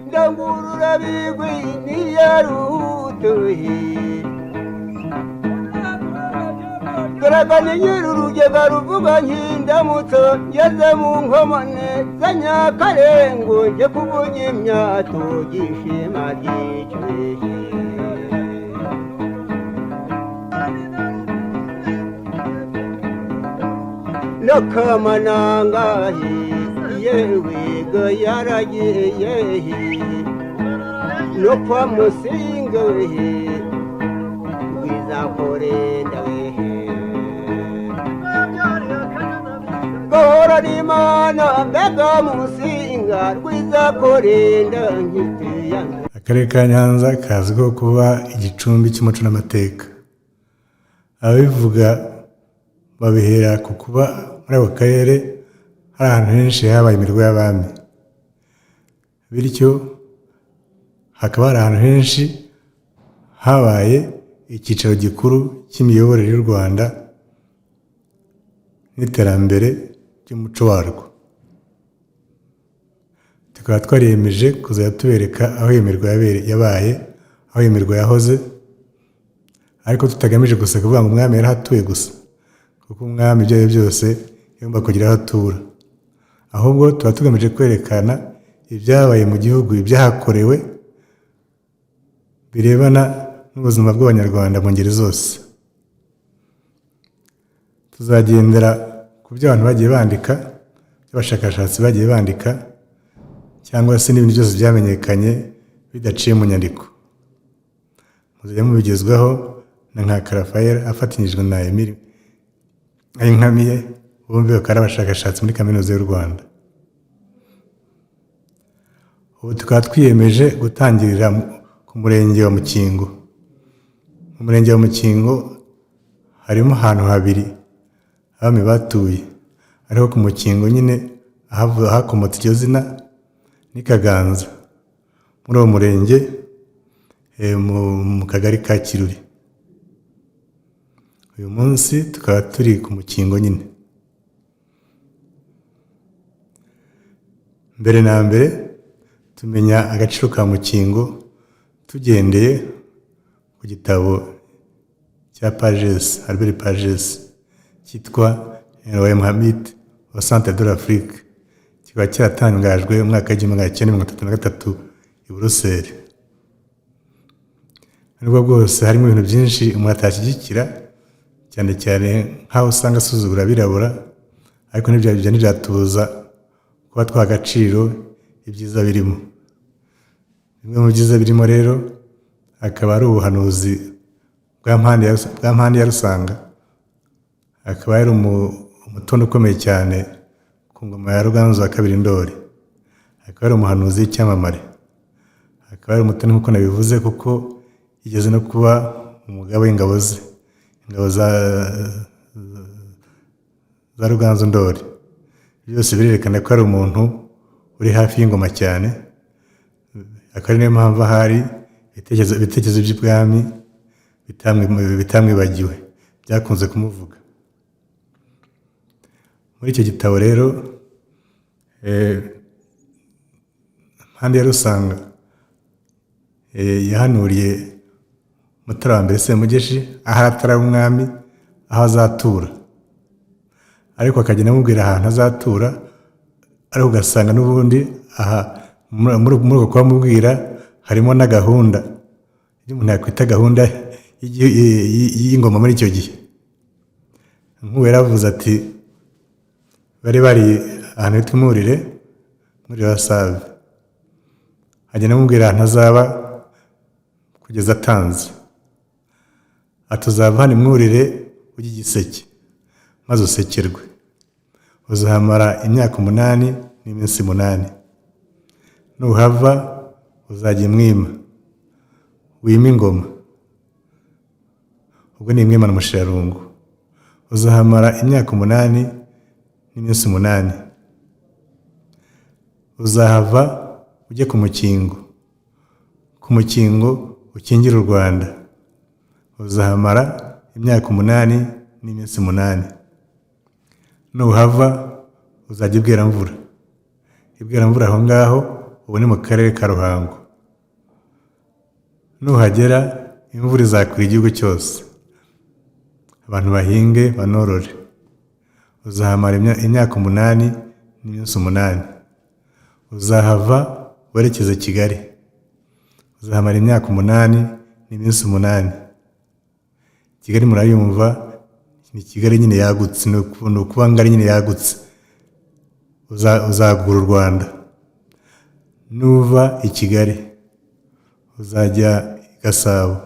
Ndangurura bigwi niyarutuhi Garagane nyirurugega ruvuga nk'indamutso ngeze mu nkomane za Nyakarengo nje kuvuga imyato gishima ryicwehe Nakamanangahe yewe ga yaragiye no kwa musinga wehe wizakorenda wehe gahora n'Imana mbega musinga rwizakorenda nkiteya. Akarere ka Nyanza kazwiho kuba igicumbi cy'umuco n'amateka. Ababivuga babihera ku kuba muri ako karere hari ahantu henshi habaye imirwa y'abami, bityo hakaba hari ahantu henshi habaye icyicaro gikuru cy'imiyoborere y'u Rwanda n'iterambere ry'umuco warwo. Tukaba twariyemeje kuzajya tubereka aho iyo mirwa yabaye, aho iyo mirwa yahoze, ariko tutagamije gusa kuvuga ngo umwami yarahatuye gusa, kuko umwami ibyo ari byo byose yagomba kugira aho atura, ahubwo tuba tugamije kwerekana ibyabaye mu gihugu, ibyahakorewe birebana n'ubuzima bw'Abanyarwanda mu ngeri zose. Tuzagendera ku byo abantu bagiye bandika, by'abashakashatsi bagiye bandika, cyangwa se n'ibindi byose byamenyekanye bidaciye mu nyandiko. Muzajya mubigezwaho na Nkaka Raphael afatanyijwe na Emile Ayinkamiye, bombi bakaba ari abashakashatsi muri Kaminuza y'u Rwanda. Ubu tukaba twiyemeje gutangirira ku murenge wa Mukingo. Mu murenge wa Mukingo harimo ahantu habiri abami batuye, ariho ku Mukingo nyine hakomotse iryo zina ni Kaganza, muri uwo murenge mu kagari ka Kiruri. Uyu munsi tukaba turi ku Mukingo nyine. Mbere na mbere tumenya agaciro ka Mukingo tugendeye ku gitabo cya Pages, Albert Pages, cyitwa Royaume Mohammed au centre de l'Afrique, kikaba cyatangajwe mu mwaka w'1933 i Buruseli. Nubwo bwose harimo ibintu byinshi umuntu atashyigikira, cyane cyane nk'aho usanga asuzugura abirabura, ariko n'ibyo ntibyatubuza kuba twaha agaciro ibyiza birimo. Bimwe mu byiza birimo rero akaba ari ubuhanuzi bwa Mpande ya Rusanga, akaba ari umutoni ukomeye cyane ku ngoma ya Ruganzu II Ndoli, akaba ari umuhanuzi w'icyamamare, akaba ari umutoni nk'uko nabivuze, kuko yigeze no kuba umugaba w'ingabo ze, ingabo za Ruganzu Ndoli. Byose birerekana ko ari umuntu uri hafi y'ingoma cyane, akaba ari niyo mpamvu ahari ibitekerezo by'ibwami bitamwibagiwe, byakunze kumuvuga. Muri icyo gitabo rero Mpande ya Rusanga yahanuriye Mutara wa mbere Semugeshi aho ataraba umwami, aho azatura, ariko akagenda amubwira ahantu azatura, ariko ugasanga n'ubundi aha muri uko kubamubwira harimo na gahunda iyo umuntu yakwita gahunda y'ingoma muri icyo gihe. Nk'ubu yaravuze ati bari ahantu hitwa Mwurire wa Save, agenda amubwira ahantu azaba kugeza atanze, atuzava hano Mwurire ujya Giseke maze usekerwe, uzahamara imyaka 8 n'iminsi 8, nuhava uzajya Mwima wima ingoma, ubwo ni Mwima na Mushirarungu, uzahamara imyaka 8 n'iminsi 8. Uzahava ujye ku mukingo ukingira u Rwanda. Uzahamara imyaka 8 n'iminsi 8. Nuhava uzajya Ibweramvura. Ibweramvura aho ngaho ubu ni mu karere ka Ruhango. Nuhagera imvura izakwira igihugu cyose, abantu bahinge banorore. Uzahamara imyaka 8 n'iminsi 8. Uzahava werekeze Kigali. Uzahamara imyaka 8 n'iminsi 8. Kigali murayumva, ni Kigali nyine yagutse, ni ukuba ngari nyine yagutse. Uzagura u Rwanda. Nuva i Kigali uzajya i Gasabo.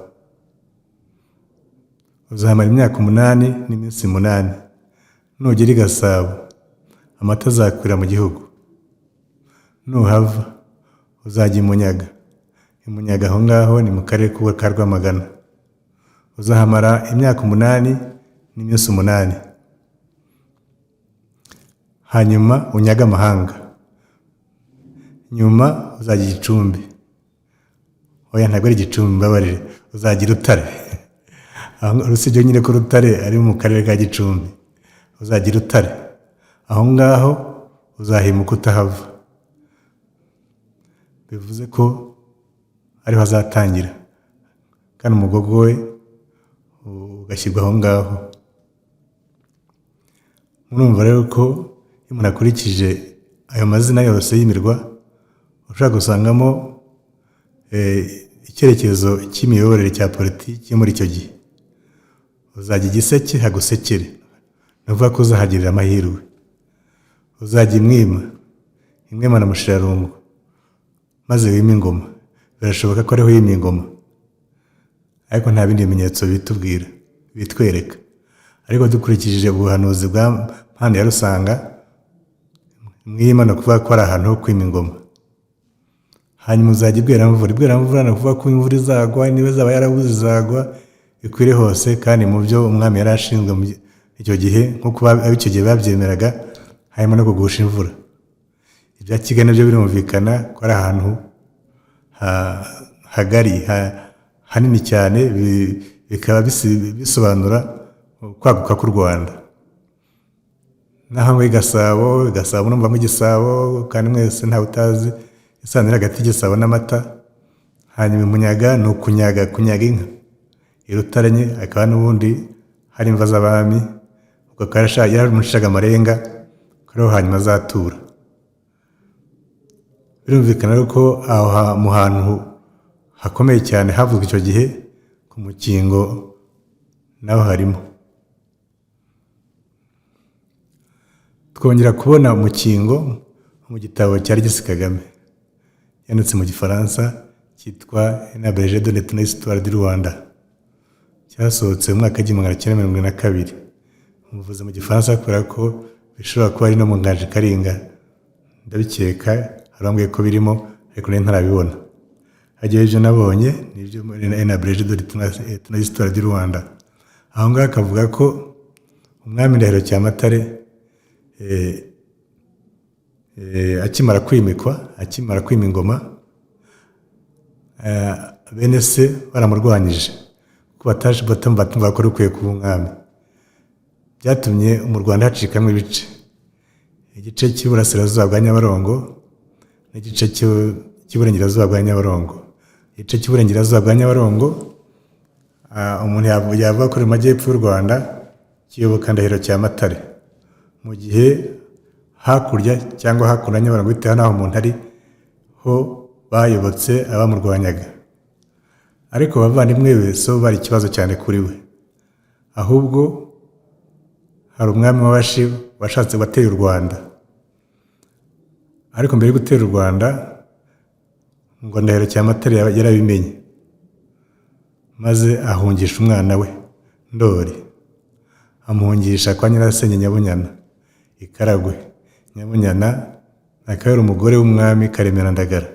Uzahamara imyaka 8 n'iminsi 8. Nugera i Gasabo amata azakwira mu gihugu. Nuhava uzajya i Munyaga. I Munyaga aho ngaho ni mu karere ka Rwamagana. Uzahamara imyaka 8 n'iminsi 8. Hanyuma unyaga amahanga. Nyuma uzajya Gicumbi. Oya, ntabwo ari Gicumbi, mbabarire, uzajya Rutare. Urusibye nyine ko Rutare ari mu karere ka Gicumbi. Uzajya Rutare. Aho ngaho uzahimuka utahava. Bivuze ko ariho azatangira, kandi umugogo we ugashyirwa aho ngaho. Murumva rero ko iyo umuntu akurikije ayo mazina yose y'imirwa, ushobora gusangamo icyerekezo cy'imiyoborere cya politiki muri icyo gihe. Uzajya Giseke hagusekere, nuvuga ko uzahagirira amahirwe. Uzajya Imwima na Mushirarungu, maze wime ingoma. Birashoboka ko ariho yime ingoma, ariko nta bindi bimenyetso bitwereka. Ariko dukurikije ubuhanuzi bwa Mpande ya Rusanga, Mwima no kuvuga ko ari ahantu ho kwima ingoma. Hanyuma uzajya Ibweramvura. Ibweramvura no kuvuga ko imvura izagwa, niba izaba yarabuze izagwa ikwire hose, kandi mu byo umwami yari ashinzwe icyo gihe, nk'uko ab'icyo gihe babyemeraga, harimo no kugusha imvura. Ibya Kigali nabyo birumvikana ko ari ahantu hagari, hanini cyane, bikaba bisobanura kwaguka k'u Rwanda. Naho Gasabo numvamo Igisabo, kandi mwese ntawe utazi isano iri hagati y'Igisabo n'amata. Hanyuma Munyaga ni kunyaga inka. I Rutare akaba n'ubundi hari imva z'abami, ubwo yaramushaga amarenga kariho hanyuma azatura. Birumvikana ko aho mu hantu hakomeye cyane havuzwe icyo gihe ku mukingo naho harimo. Twongera kubona umukingo mu gitabo cya Regis Kagame yanditse mu Gifaransa cyitwa Un abrégé de l'histoire du Rwanda, cyasohotse mu mwaka w'1942. Muvuze mu Gifaransa kubera ko bishobora kuba ari no mu nganje karinga, ndabikeka harambwiye ko birimo, ariko nari ntarabibona. Hagiye ibyo nabonye nibyo Un abrégé de l'histoire du Rwanda. Aho ngaho akavuga ko umwami Ndahiro Cyamatare akimara kwima ingoma, bene se baramurwanyije ko batumva ko ari ukwiye kuba umwami. Byatumye mu Rwanda hacikamo ibice, igice cy'iburasirazuba bwa Nyabarongo n'igice cy'iburengerazuba bwa Nyabarongo. Igice cy'iburengerazuba bwa Nyabarongo umuntu yavuga ko ari mu majyepfo y'u Rwanda kiyoboka Ndahiro Cyamatare, mu gihe hakurya cyangwa hakuno ya Nyabarongo bitewe n'aho umuntu ari ho bayobotse abamurwanyaga. Ariko abavandimwe be so bari ikibazo cyane kuri we, ahubwo hari umwami w'Abashi washatse bateye u Rwanda. Ariko mbere yo gutera u Rwanda ngo Ndahiro Cyamatare yarabimenye, maze ahungisha umwana we Ndoli, amuhungisha kwa Nyirasenge Nyabunyana i Karagwe. Nyabunyana akaba ari umugore w'umwami Karemera Ndagara.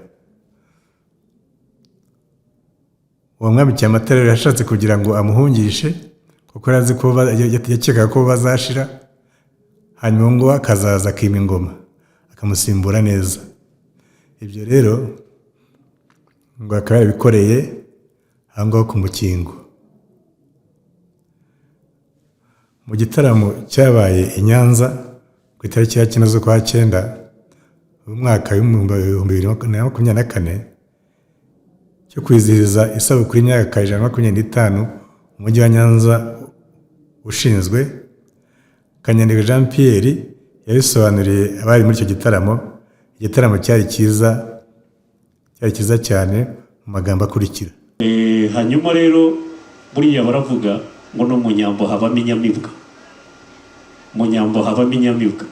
Uwo mwami Cyamatare yashatse kugira ngo amuhungishe kuko arazi ko yakekaga ko bazashira, hanyuma ngo akazaza akima ingoma akamusimbura neza. Ibyo rero ngo akaba yabikoreye aho ngaho ku Mukingo. Mu gitaramo cyabaye i Nyanza ku itariki ya 9 z'ukwa 9 mu mwaka w'ibihumbi 2024 cyo kwizihiza isabukuru y'imyaka 125 umujyi wa Nyanza ushinzwe, Kanyandekwe Jean Pierre yabisobanuriye abari muri icyo gitaramo. Igitaramo cyari cyiza cyane mu magambo akurikira. Hanyuma rero buriya baravuga ngo no mu Nyambo habamo inyamibwa, mu Nyambo habamo inyamibwa.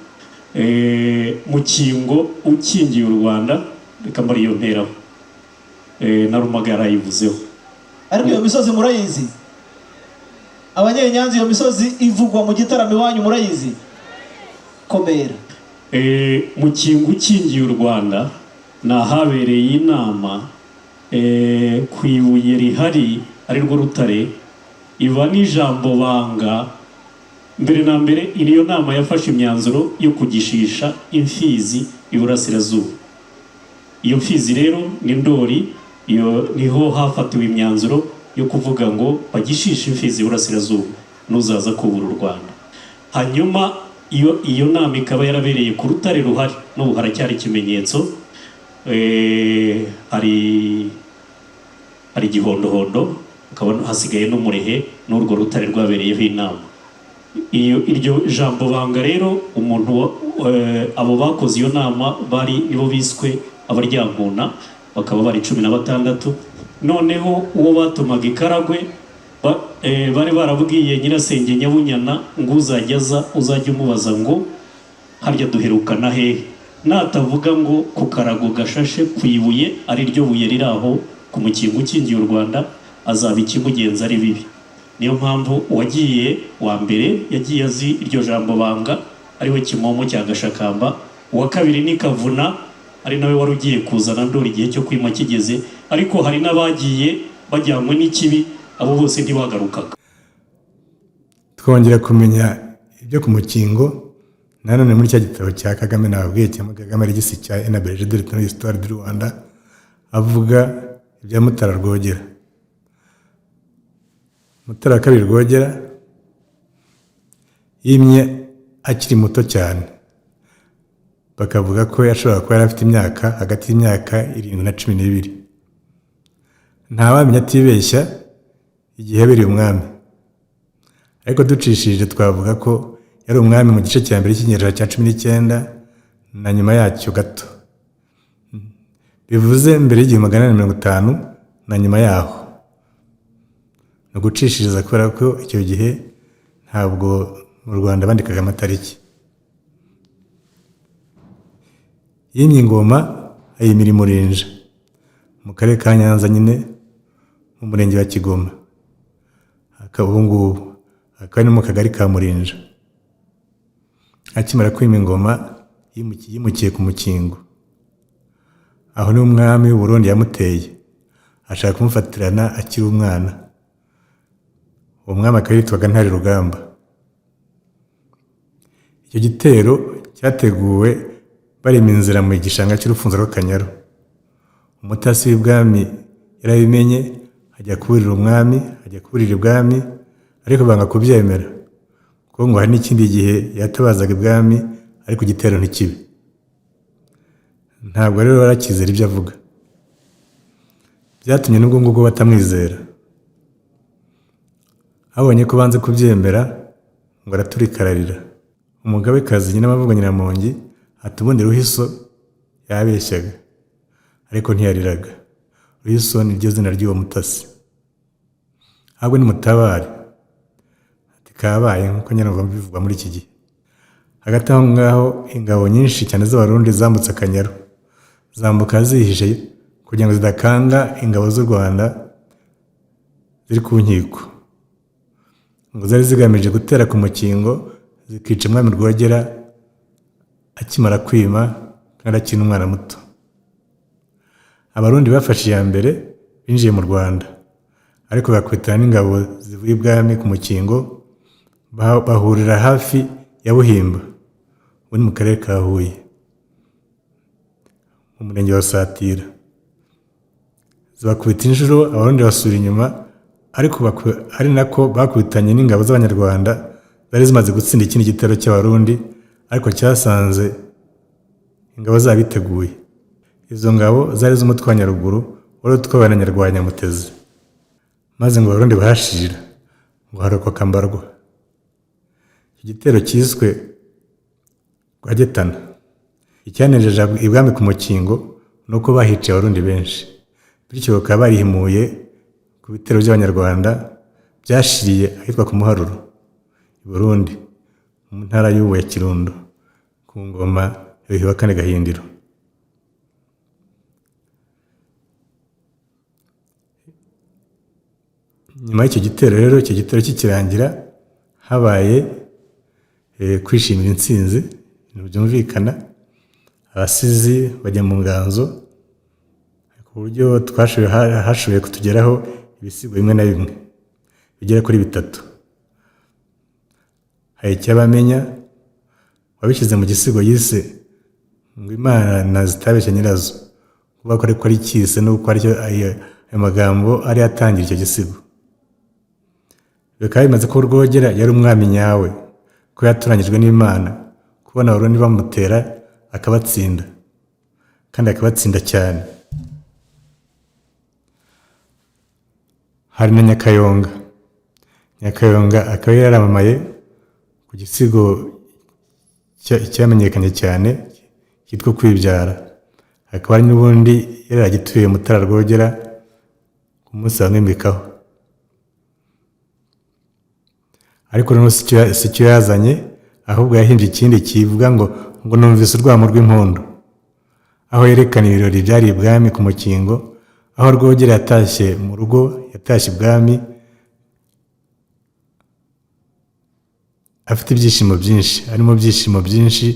Mukingo ukingiye u Rwanda, reka muri iyo mperaho na Rumagara yivuzeho. Ariko iyo misozi murayizi? Abanyenyanza iyo misozi ivugwa mu gitaramo iwanyu murayizi? Komera. Mukingo ukingiye u Rwanda nahabereye inama ku ibuye rihari ari rwo Rutare, iva n'ijambo banga. Mbere na mbere iyo nama yafashe imyanzuro yo kugishisha imfizi iburasirazuba. Iyo mfizi rero ni Ndori, iyo niho hafatiwe imyanzuro yo kuvuga ngo bagishisha imfizi iburasirazuba nuzaza kubura u Rwanda. Hanyuma iyo nama ikaba yarabereye ku Rutare ruhari, n'ubu haracyari ikimenyetso. Hari Gihondohondo, akaba hasigaye n'Umurehe, n'urwo Rutare rwabereyeho inama. Iryo jambo banga rero umuntu abo bakoze iyo nama nibo biswe abaryankuna, bakaba bari 16. Noneho uwo batumaga ikaragwe bari barabwiye Nyirasenge Nyabunyana ngo uzajya umubaza ngo harya duherukana hehe, natavuga ngo ku karago gashashe ku ibuye ari ryo buye riri aho ku Mukingo ukingiye u Rwanda, azaba ikimugenza ari bibi. Niyo mpamvu wagiye wa mbere yagiye azi iryo jambo banga ariwe Kimomo cya Gashakamba, uwa kabiri ni Kavuna ari nawe wari ugiye kuzana Ndori igihe cyo kwima kigeze, ariko hari n'abagiye bajyanywe n'ikibi, abo bose ntibagarukaga. Twongera kumenya ibyo ku Mukingo nanone muri cya gitabo cya Kagame nababwiye cya Kagame Regisi cya Enabel de l'Histoire du Rwanda, avuga ibya Mutara Rwogera. Mutara kabiri Rwogera yimye akiri muto cyane, bakavuga ko yashobora kuba yarafite imyaka hagati y'imyaka 7 na 12. Ntawamenya atibeshya igihe yabereye umwami, ariko ducishije twavuga ko yari umwami mu gice cya mbere cy'ikinyejana cya 19 na nyuma yacyo gato, bivuze mbere y'1850 na nyuma yaho. No gucishiriza kubera ko icyo gihe ntabwo mu Rwanda bandikaga amatariki. Yimye ingoma ayimira Murinja mu karere ka Nyanza nyine mu murenge wa Kigoma, akabungu akari mu kagari ka Murinja. Akimara kwima ingoma yimukiye ku Mukingo. Aho ni umwami w'u Burundi yamuteye, ashaka kumufatirana akiri umwana. Uwo mwami akaba yitwaga Ntare Rugamba. Icyo gitero cyateguwe barema inzira mu gishanga cy'urufunzo rw'Akanyaru. Umutasi w'ibwami yarabimenye, ajya kuburira umwami, ajya kuburira ibwami, ariko banga kubyemera kuko ngo hari n'ikindi gihe yatabazaga ibwami ariko igitero ntikibe. Ntabwo rero barakizera ibyo avuga, byatumye n'ubwo ngubwo batamwizera. Abonye ko banze kubyemera ngo araturikararira. Umugabekazi nyina amavuga Nyiramongi ati ubundi Ruhiso yabeshyaga ariko ntiyariraga. Ruhiso ni ryo zina ry'uwo mutasi, ahubwo ni Mutabare. Ati kabaye nkuko nyarumva bivugwa muri iki gihe. Hagati aho ngaho ingabo nyinshi cyane z'Abarundi zambutse Akanyaru, zambuka zihishe kugira ngo zidakanga ingabo z'u Rwanda ziri ku nkiko, ngo zari zigamije gutera ku Mukingo zikica umwami Rwogera akimara kwima kandi akiri umwana muto. Abarundi bafashe iya mbere binjiye mu Rwanda, ariko bakubitana n'ingabo zivuye ibwami ku mukingo, bahurira hafi ya Buhimba uri mu karere ka Huye mu murenge wa Satira. Zibakubita inshuro, abarundi basubira inyuma, ariko ari nako bakubitanye n'ingabo z'Abanyarwanda zari zimaze gutsinda ikindi gitero cy'Abarundi, ariko cyasanze ingabo zabiteguye. Izo ngabo zari z'umutwe wa Nyaruguru wari utwawe na Nyarwaya Mutezi, maze ngo Abarundi barashira ngo harokoka Mbarwa. Iki gitero cyiswe Rwagetana. Icyanejeje ibwami ku mukingo ni uko bahiciye Abarundi benshi, bityo bakaba barihimuye ku bitero by'Abanyarwanda byashiriye ahitwa ku Muharuro i Burundi mu ntara y'ubu ya Kirundo ku ngoma ya Yuhi wa kane Gahindiro. Nyuma y'icyo gitero rero, icyo gitero kikirangira, habaye kwishimira intsinzi, ibintu byumvikana. Abasizi bajya mu nganzo ku buryo hashoboye kutugeraho ibisigo bimwe na bimwe bigera kuri 3. Hari icy'Abamenya wabishyize mu gisigo yise ngo Imana zitabeshya nyirazo, kuvuga ko ariko ari cyise n'uko aricyo ayo magambo ari yatangira icyo gisigo. Bikaba bimaze ko Rwogera yari umwami nyawe, ko yatoranyijwe n'Imana kubona Abarundi bamutera akabatsinda, kandi akabatsinda cyane. Hari na Nyakayonga. Nyakayonga akaba yaramamaye ku gisigo cyamenyekanye cyane cyitwa Kwibyara. Hakaba hari n'ubundi yaragituye Mutara Rwogera ku munsi bamwimikaho, ariko noneho si cyo yazanye, ahubwo yahimbye ikindi kivuga ngo numvise urwamo rw'impundu, aho yerekana ibirori byari ibwami ku mukingo, aho Rwogera yatashye mu rugo, yatashye ibwami afite ibyishimo byinshi, arimo byishimo byinshi,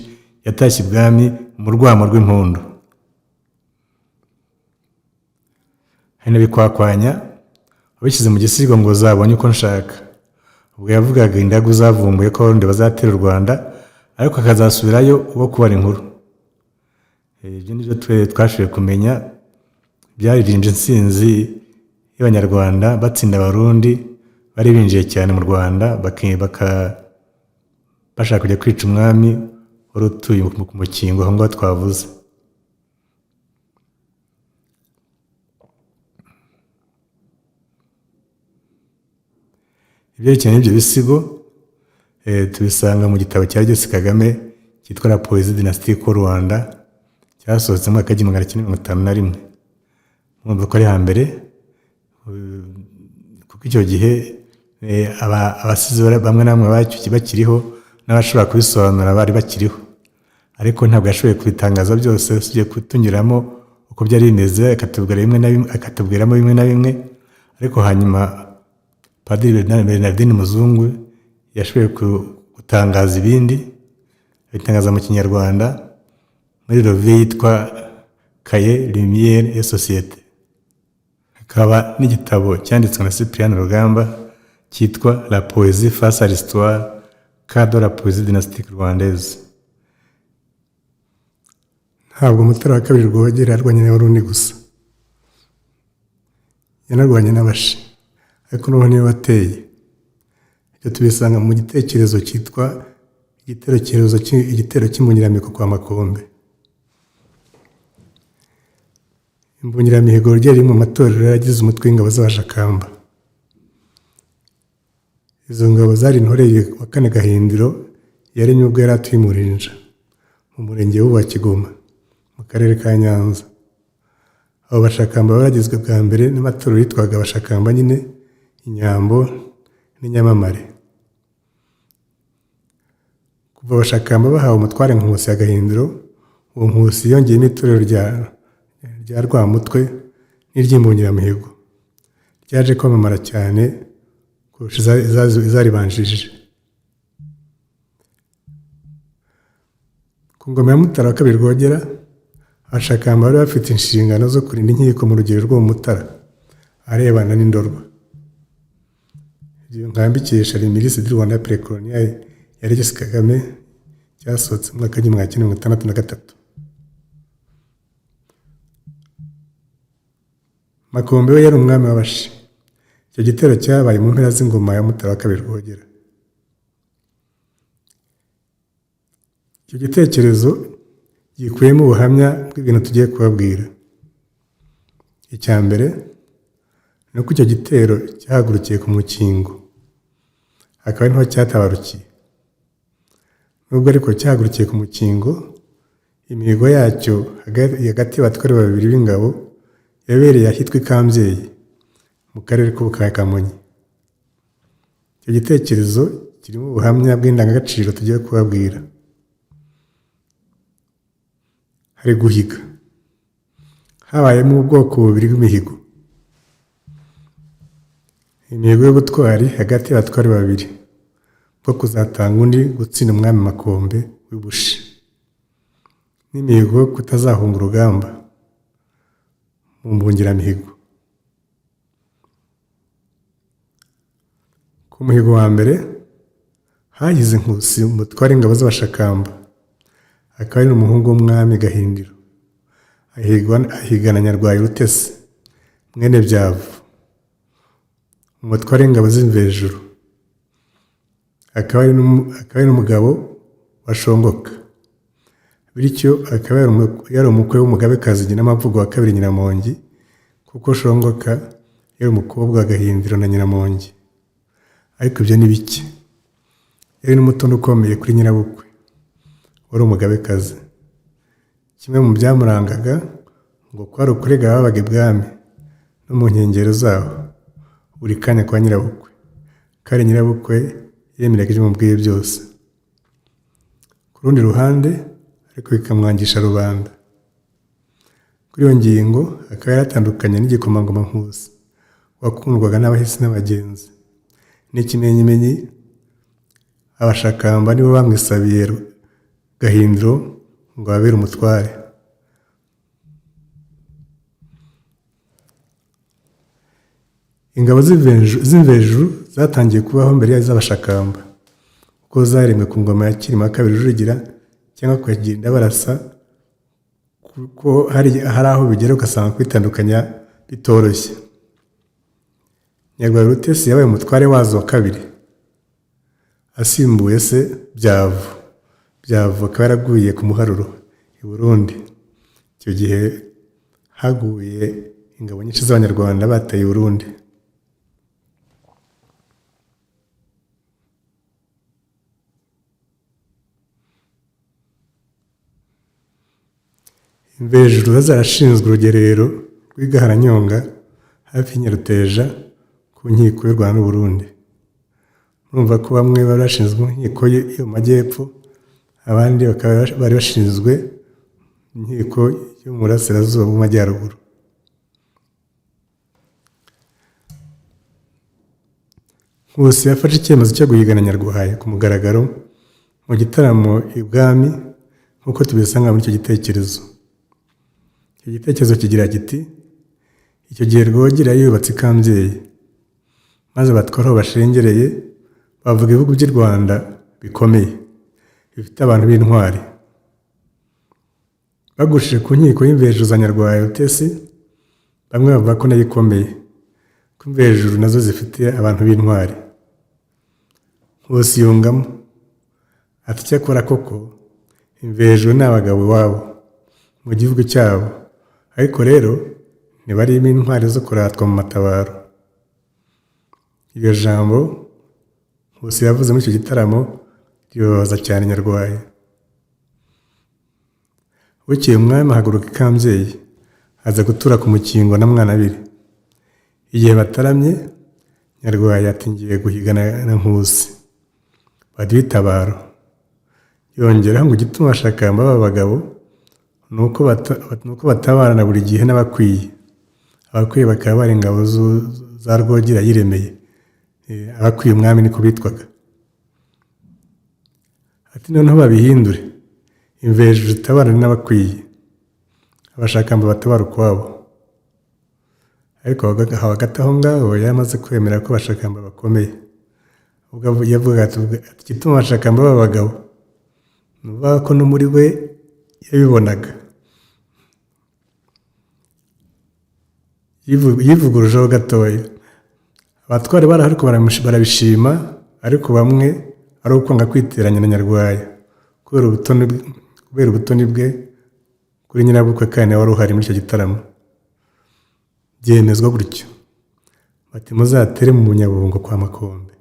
yatashye ibwami mu rwamo rw'impundu. Hari n'Abikwakwanya wabishyize mu gisigo ngo zabonye uko nshaka. Ubwo yavugaga indagu zavumbuye ko Abarundi bazatera u Rwanda, ariko akazasubirayo uwo kubara inkuru. Ibyo nibyo twashoboye kumenya, byaririnje intsinzi y'Abanyarwanda batsinda Abarundi bari binjiye cyane mu Rwanda, bashaka kujya kwica umwami wari utuye ku mukingo aho ngaho twavuze. Ibyerekeye n'ibyo bisigo tubisanga mu gitabo cya Jesse Kagame cyitwa La Poésie dynastique au Rwanda, cyasohotse mu mwaka w'1951. Mwumva ko ari hambere, kuko icyo gihe abasizi bamwe na bamwe bakiriho, n'abashobora kubisobanura bari bakiriho, ariko ntabwo yashoboye kubitangaza byose, usibye kutunyuramo uko byari bimeze, akatubwiramo bimwe na bimwe. Ariko hanyuma Padiri Bernardine Muzungu yashoboye gutangaza ibindi, abitangaza mu Kinyarwanda muri revue yitwa Cahiers Lumière et Société. Hakaba n'igitabo cyanditswe na Cyprien Rugamba cyitwa La Poésie face à l'histoire, cas de la poésie dynastique rwandaise. Ntabwo Mutara wa kabiri Rwogera yarwanye n'Abarundi gusa, yanarwanye n'Abashi, ariko n'ubu niwe wateye. Ibyo tubisanga mu gitekerezo cyitwa igitero cy'imbungiramihigo kwa Makombe. Imbungiramihigo ryari riri mu matorero yagize umutwe w'ingabo z'Abashakamba. Izo ngabo zari intore wa kane Gahindiro yaremye ubwo yari atuye Murinja mu murenge wa Kigoma mu karere ka Nyanza. Abo Bashakamba baragizwe bwa mbere n'amatorero yitwaga Abashakamba nyine, Inyambo n'Inyamamare. Kuva Abashakamba bahawe umutware Nkusi ya Gahindiro, uwo Nkusi yongeyemo itorero rya Rwamutwe n'iry'imbungiramihigo, ryaje kwamamara cyane kurusha izaribanjirije. Ku ngoma ya Mutara wa kabiri Rwogera, Abashakamba bari bafite inshingano zo kurinda inkiko mu rugero rwo mu Mutara arebana n'Indorwa. ibyo nkambikisha Reminisce du Rwanda précolonial ya Regis Kagame cyasohotse mu mwaka w'igihumbi kimwe magana cyenda mirongo itandatu na gatatu. Makombe we yari umwami w'Abashi. Icyo gitero cyabaye mu mpera z'ingoma ya Mutara wa II Rwogera. Icyo gitekerezo gikuyemo ubuhamya bw'ibintu tugiye kubabwira. Icya mbere ni uko icyo gitero cyahagurukiye ku Mukingo, akaba ari niho cyatabarukiye. Nubwo ariko cyahagurukiye ku Mukingo, imihigo yacyo hagati y'abatware babiri b'ingabo yabereye ahitwa i Kambyeyi mu karere k'Ubuka Kamonyi. Icyo gitekerezo kirimo ubuhamya bw'indangagaciro tugiye kubabwira. Hari guhiga. Habayemo ubwoko bubiri bw'imihigo. Imihigo y'ubutwari hagati y'abatware babiri bwo kuzatanga undi gutsinda umwami Makombe w'i Bushi, n'imihigo yo kutazahunga urugamba mu mbungiramihigo. Ku muhigo wa mbere hagize Nkusi umutware w'ingabo z'Abashakamba, akaba ari umuhungu w'umwami Gahindiro, ahigana Nyarwaya Rutesi mwene Byavu, umutware w'ingabo z'Imvejuru, akaba ari n'umugabo wa Shongoka, bityo akaba yari umukwe w'umugabekazi Nyinamavugo wa II Nyiramongi, kuko Shongoka yari umukobwa wa Gahindiro na Nyiramongi. Ariko ibyo ni bike. Yari n'umutoni ukomeye kuri nyirabukwe wari umugabekazi. Kimwe mu byamurangaga ngo kwari ukurega ababaga ibwami no mu nkengero zaho buri kanya kwa nyirabukwe, kandi nyirabukwe yemeraga ibyo amubwiye byose. Ku rundi ruhande ariko bikamwangisha rubanda. Kuri iyo ngingo akaba yaratandukanye n'igikomangoma Nkusi wakundwaga n'abahisi n'abagenzi. N'ikimenyimenyi Abashakamba nibo bamwisabiye Gahindiro ngo abere umutware. Ingabo z'Imvejuru zatangiye kubaho mbere y'iz'Abashakamba, kuko zaremwe ku ngoma ya Cyilima II Rujugira, cyangwa kugenda barasa, kuko hari aho bigera ugasanga kwitandukanya bitoroshye. Nyarwaya Rutesi yabaye umutware wazo wa kabiri, asimbuye se Byavu. Byavu akaba yaraguye ku Muharuro i Burundi. Icyo gihe haguye ingabo nyinshi z'Abanyarwanda bataye i Burundi. Imvejuru zarashinzwe urugerero rw'i Gaharanyonga hafi y'Inyaruteja ku nkiko y'u Rwanda n'u Burundi. Murumva ko bamwe bari bashinzwe inkiko yo mu majyepfo, abandi bakaba bari bashinzwe inkiko yo mu burasirazuba bw'amajyaruguru. Nkusi yafashe icyemezo cyo guhigana Nyarwaya ku mugaragaro mu gitaramo ibwami, nk'uko tubisanga muri icyo gitekerezo. Icyo gitekerezo kigira kiti: icyo gihe Rwogera yubatse i Kambyeyi, maze abatware aho bashengereye bavuga ibihugu by'i Rwanda bikomeye bifite abantu b'intwari. Bagushije ku nkiko y'Imvejuru za Nyarwaya Rutesi, bamwe bavuga ko nayo ikomeye, ko Imvejuru nazo zifite abantu b'intwari. Nkusi yungamo ati: cyakora koko Imvejuru ni abagabo iwabo mu gihugu cyabo, ariko rero ntibarimo intwari zo kuratwa mu matabaro. Iryo jambo Nkusi yavuze muri icyo gitaramo ribabaza cyane Nyarwaya. Bukeye umwami ahaguruka i Kambyeyi, aza gutura ku Mukingo na Mwanabiri. Igihe bataramye, Nyarwaya ati: ngiye guhigana na Nkusi, baduhe itabaro. Yongeraho ngo igituma Abashakamba b'abagabo ni uko batabarana buri gihe n'abakwiye. Abakwiye bakaba bari ingabo za Rwogera yiremeye. Abakwiye umwami niko bitwaga. Ati: noneho babihindure, Imvejuru zitabarane n'abakwiye, Abashakamba batabara ukwabo. Ariko hagati aho ngaho yamaze kwemera ko Abashakamba bakomeye, ubwo yavuga ati igituma abashakamba b'abagabo ni ukuvuga ko no muri we yabibonaga. Yivugurujeho gatoya. Abatware barahari ariko barabishima, ariko bamwe ari ukwanga kwiteranya na Nyarwaya kubera ubutoni bwe kuri nyirabukwe kandi wari uhari muri icyo gitaramo. Byemezwa gutyo bati muzatere mu Bunyabungo kwa Makombe.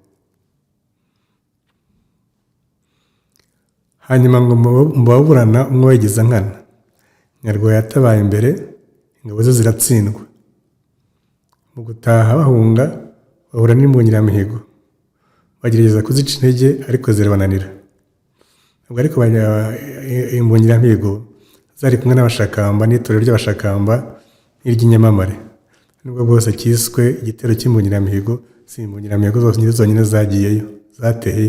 Hanyuma ngo mu baburana umwe wagize nkana, Nyarwaya yatabaye imbere, ingabo ze ziratsindwa. Mu gutaha bahunga bahura n'imbungiramihigo, bagerageza kuzica intege ariko zirabananira. Ubwo ariko imbungiramihigo zari kumwe n'abashakamba n'itorero ry'abashakamba n'iry'inyamamare, nubwo bwose cyiswe igitero cy'imbungiramihigo. Si imbungiramihigo zose nyine zonyine zagiyeyo, zateye.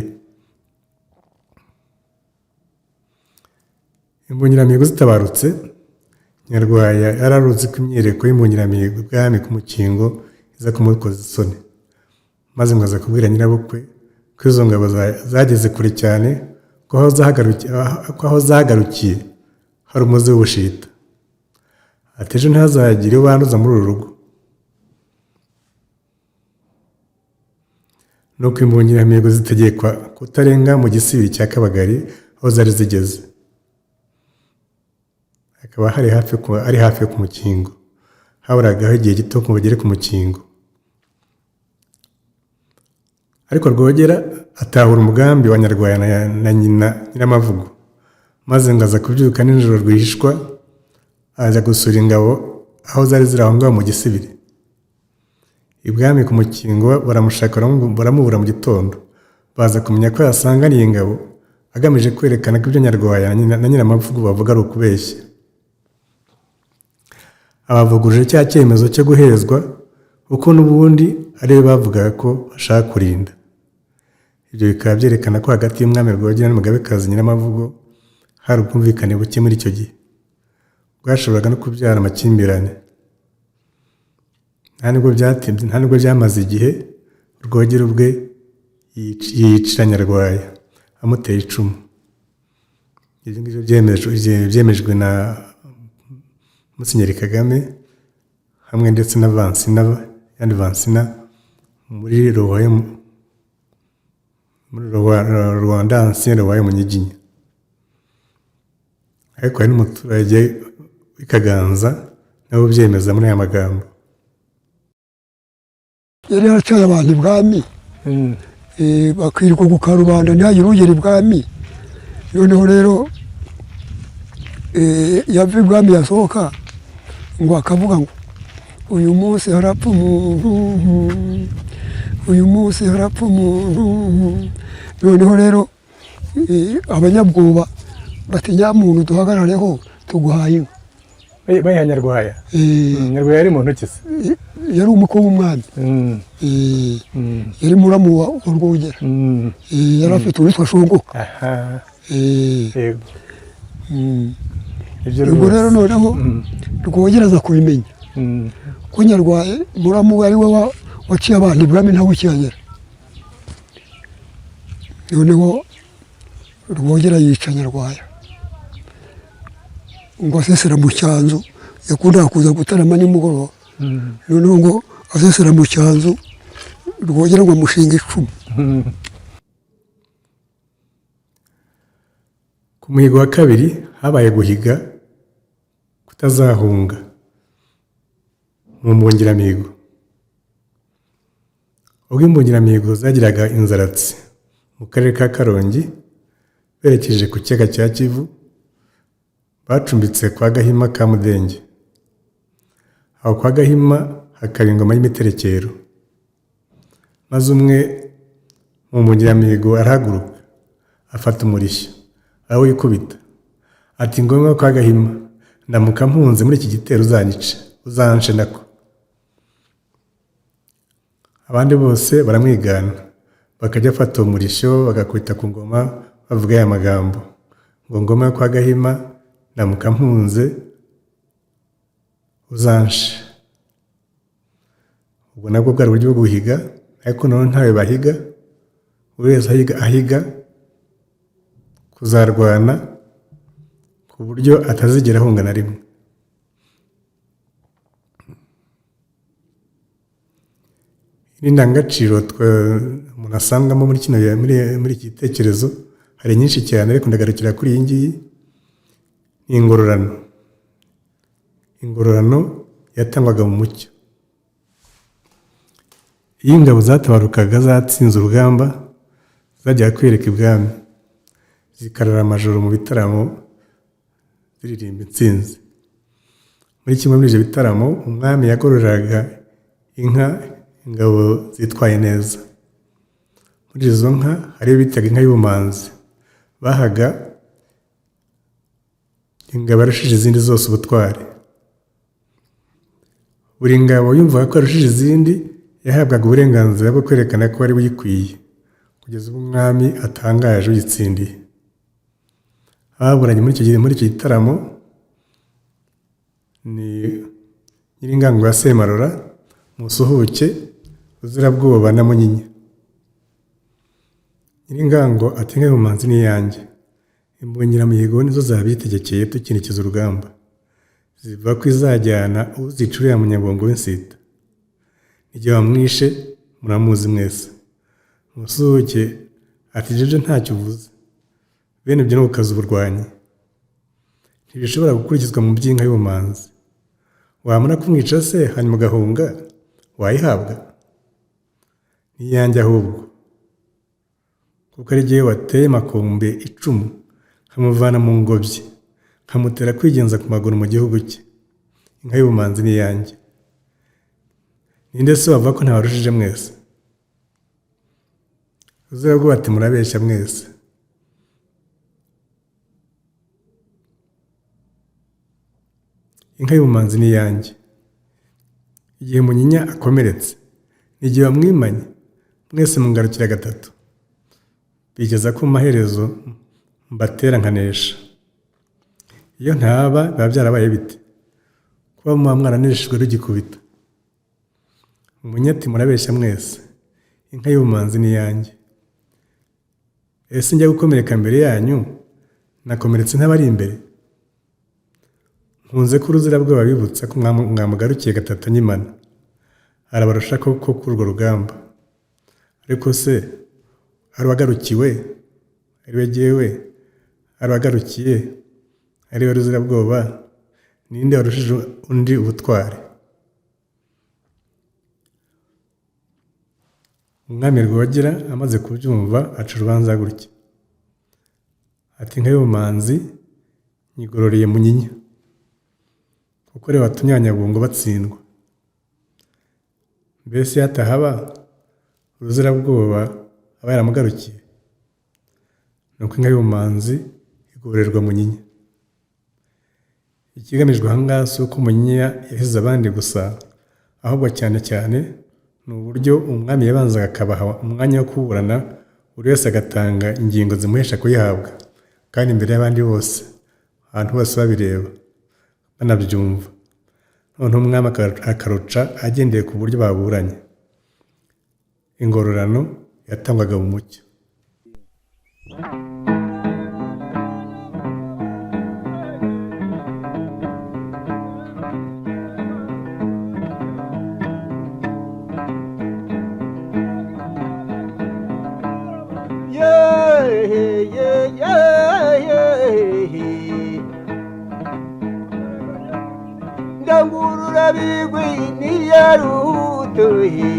Imbungiramihigo zitabarutse, Nyarwaya yararuzi ko imyereko y'imbungiramihigo bwami ku mukingo iza kumukoza isoni, maze ngo aza kubwira nyirabukwe ko izo ngabo zageze kure cyane, ko aho zagarukiye hari umuzi w'ubushita. Ati ejo ntihazagire ubanduza muri uru rugo. Nuko imbungiramihigo zitegekwa kutarenga mu gisibiri cya Kabagari aho zari zigeze. Akaba ari hafi ku mukingo, haburagaho igihe gito ngo bagere ku mukingo. Ariko Rwogera atahura umugambi wa Nyarwaya na Nyiramavugo, maze ngo aza kubyuka nijoro rwihishwa, aza gusura ingabo aho zari ziri aho ngaho mu gisibiri. Ibwami ku mukingo baramushaka baramubura mu gitondo, baza kumenya ko yasanganiye ingabo, agamije kwerekana ko ibyo Nyarwaya na Nyiramavugo bavuga ari ukubeshya. Abavuguruje cya cyemezo cyo guhezwa, kuko n'ubundi ari bo bavugaga ko bashaka kurinda. Ibyo bikaba byerekana ko hagati y'umwami Rwogera n'umugabekazi Nyiramavugo hari ubwumvikane buke muri icyo gihe, bwashoboraga no kubyara amakimbirane. Nta nubwo byamaze igihe Rwogera ubwe yicira Nyarwaya amuteye icumu. Ibyo ngibyo byemejwe na Musenyeri Kagame hamwe ndetse na Vansina muri Rwanda Ancien Royaume Munyiginya. Ariko hari n'umuturage w'i Kaganza nawe ubyemeza muri aya magambo. Yari yaracaye abantu ibwami, bakirirwa ku karubanda ntihagire ugera ibwami. Noneho rero yava ibwami yasohoka ngo akavuga ngo uyu munsi harapfa umuntu, uyu munsi harapfa umuntu. Noneho rero abanyabwoba bati nyamuntu duhagarareho tuguhaye inka. Bayiha Nyarwaya. Nyarwaya yari muntu ki se? Yari umukwe w'umwami. Yari muramu wa Rwogera. Yari afite uwitwa Shunguka. Ubwo rero noneho Rwogera aza kubimenya ko Nyarwaya muramu we ari we waciye abantu ibwami ntawe ukihagera. Noneho Rwogera yica Nyarwaya ngo asesera mu cyanzu, yakundaga kuza gutarama nimugoroba. Noneho ngo asesera mu cyanzu Rwogera ngo amushinga icumu. Ku muhigo wa kabiri habaye guhiga kutazahunga mu mbungiramihigo. Ubwo imbungiramihigo zagiraga inzaratsi mu karere ka Karongi berekeje ku kiyaga cya Kivu, bacumbitse kwa Gahima ka Mudenge. Aho kwa Gahima hakaba ingoma y'imiterekero, maze umwe mu mbungiramihigo arahaguruka afata umurishyo arawikubita, ati ngombwa kwa Gahima ndamuka mpunze muri iki gitero uzanyice, uzance nako. Abandi bose baramwigana, bakajya afata umurishyo bagakubita ku ngoma bavuga aya magambo ngo ngoma yo kwa Gahima ndamuka mpunze uzanche. Ubwo nabwo bwari uburyo bwo guhiga, ariko none ntawe bahiga, buri wese ahiga kuzarwana ku buryo atazigera ahunga na rimwe. Indangagaciro umuntu asangamo muri iki gitekerezo hari nyinshi cyane, ariko ndagarukira kuri iyi ngiyi. Ni ingororano yatangwaga mu mucyo. Iyo ingabo zatabarukaga zatsinze urugamba zajyaga kwereka ibwami, zikarara amajoro mu bitaramo ziririmba intsinzi. Muri kimwe muri ibyo bitaramo umwami yagororeraga inka ingabo zitwaye neza. Muri izo nka hariyo bitaga inka y'ubumanzi, bahaga ingabo yarushije izindi zose ubutwari. Buri ngabo yumvaga ko yarushije izindi yahabwaga uburenganzira bwo kwerekana ko ari buyikwiye, kugeza ubwo umwami atangaje uyitsindiye. Ababuranye muri icyo gitaramo ni Nyiringango ya Semarora, Musuhuke, Ruzirabwoba na Munyinya. Nyiringango ati inka y'ubumanzi ni iyanjye, imbungiramihigo nizo zabitegekeye tukinikiza urugamba, zivuga ko izajyana uzica uriya munyabungo w'insita. Igihe wamwishe muramuzi mwese. Musuhuke ati jeje ntacyo uvuze, bene ibyo no gukaza uburwanyi ntibishobora gukurikizwa mu by'inka y'ubumanzi. Wamara kumwica se hanyuma ugahunga, wayihabwa? Ni iyanjye ahubwo, kuko ari jyewe wateye makombe icumu nkamuvana mu ngobyi nkamutera kwigenza ku maguru mu gihugu cye. Inka y'ubumanzi ni iyanjye. Ninde se wavuga ko ntawarushije mwese? Ruzirabwoba ati murabeshya mwese. Inka y'ubumanzi ni iyanjye. Igihe Munyinya akomeretse, n'igihe wamwimanye, mwese mungarukira gatatu, bigeza ko mu maherezo mbatera nkanesha. Iyo ntaba biba byarabaye bite? Kuba muba mwaraneshejwe rugikubita. Munyinya ati murabeshya mwese, inka y'ubumanzi ni iyanjye. Ese njya gukomereka mbere yanyu, nakomeretse ntabari imbere? Nkunze ko Ruzirabwoba bibutsa ko mwamugarukiye gatatu nyimana, arabarusha koko kuri urwo rugamba. Ariko se ari wagarukiwe, ari we jyewe, ari wagarukiye, ari we Ruzirabwoba, ninde warushije undi ubutwari? Umwami Rwogera amaze kubyumva aca urubanza gutya, ati inka y'ubumanzi nyigororeye Munyinya, kuko rero watumye abanyabungo batsindwa. Mbese yatahaba Ruzirabwoba aba yaramugarukiye? Nuko inka y'ubumanzi igororerwa Munyinya. Ikigamijwe aha ngaha si uko Munyinya yahize abandi gusa, ahubwo cyane cyane ni uburyo umwami yabanzaga akabaha umwanya wo kuburana, buri wese agatanga ingingo zimuhesha kuyihabwa, kandi imbere y'abandi bose, abantu bose babireba banabyumva. Noneho umwami akaruca agendeye ku buryo baburanye. Ingororano yatangwaga mu mucyo. Ndangurura bigwi niyarutoye,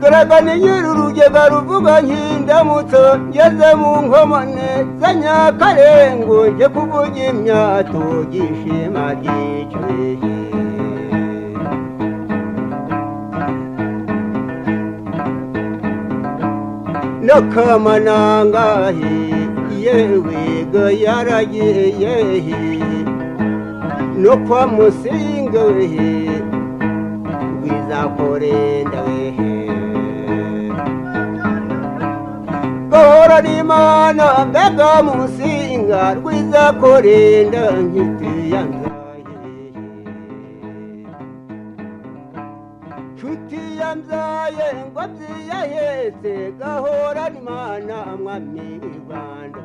garagane nyir'urugega ruvuga nk'indamutso, ngeze mu nkomane za Nyakarengo, nje kuvuga imyato gishima ryicweye. N'akamanangahe yewe ga yaragiye, no kwa Musinga wehe rwizakorenda wehe, gahora n'Imana mbega Musinga rwizakorenda nkitiyanzaye, nshuti yambyaye ngo byiyahetse gahorana imana mwami w'i rwanda